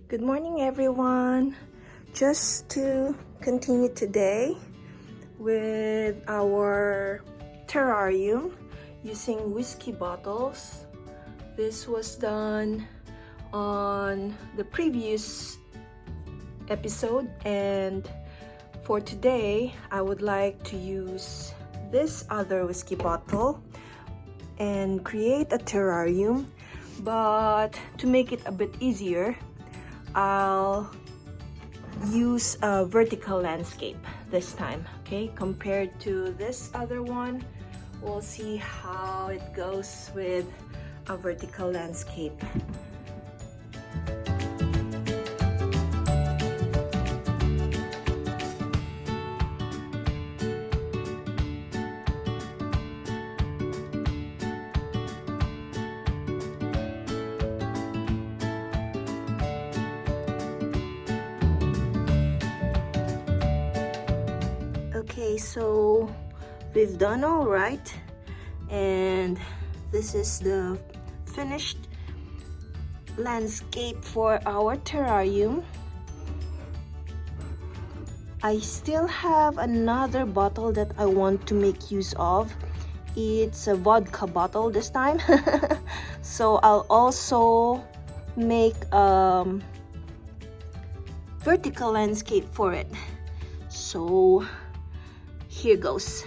Good morning, everyone. Just to continue today with our terrarium using whiskey bottles. This was done on the previous episode, and for today I would like to use this other whiskey bottle and create a terrarium. But to make it a bit easier, I'll use a vertical landscape this time, okay? Compared to this other one, we'll see how it goes with a vertical landscape. Okay, so we've done all right, and this is the finished landscape for our terrarium. I still have another bottle that I want to make use of. It's a vodka bottle this time. So I'll also make a vertical landscape for it. So here goes.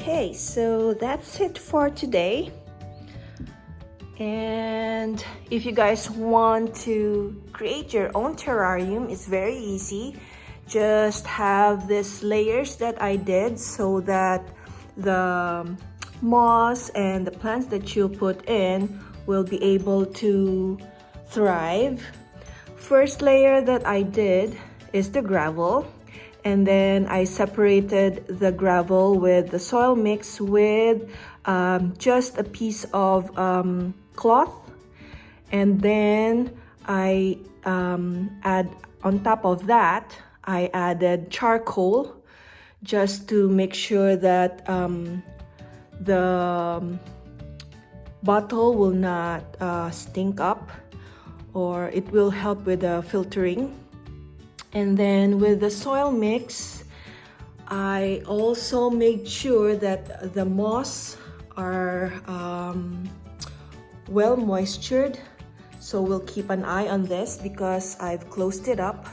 Okay, so that's it for today. And if you guys want to create your own terrarium, it's very easy. Just have these layers that I did so that the moss and the plants that you'll put in will be able to thrive. First layer that I did is the gravel. And then I separated the gravel with the soil mix with just a piece of cloth. And then I add on top of that, I added charcoal just to make sure that the bottle will not stink up, or it will help with the filtering. And then with the soil mix, I also made sure that the moss are well moistured. So we'll keep an eye on this because I've closed it up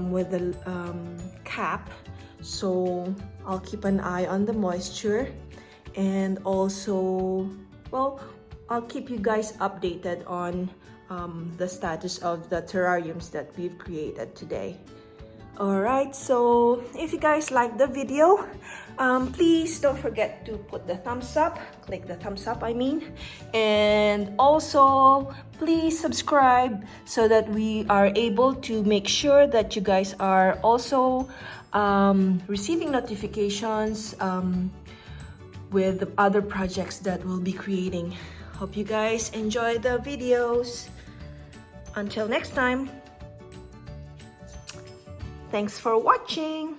with the cap. So I'll keep an eye on the moisture, and also, well, I'll keep you guys updated on the status of the terrariums that we've created today. Alright, so if you guys like the video, please don't forget to put the thumbs up, click the thumbs up and also please subscribe so that we are able to make sure that you guys are also receiving notifications with the other projects that we'll be creating. Hope you guys enjoy the videos. Until next time, thanks for watching.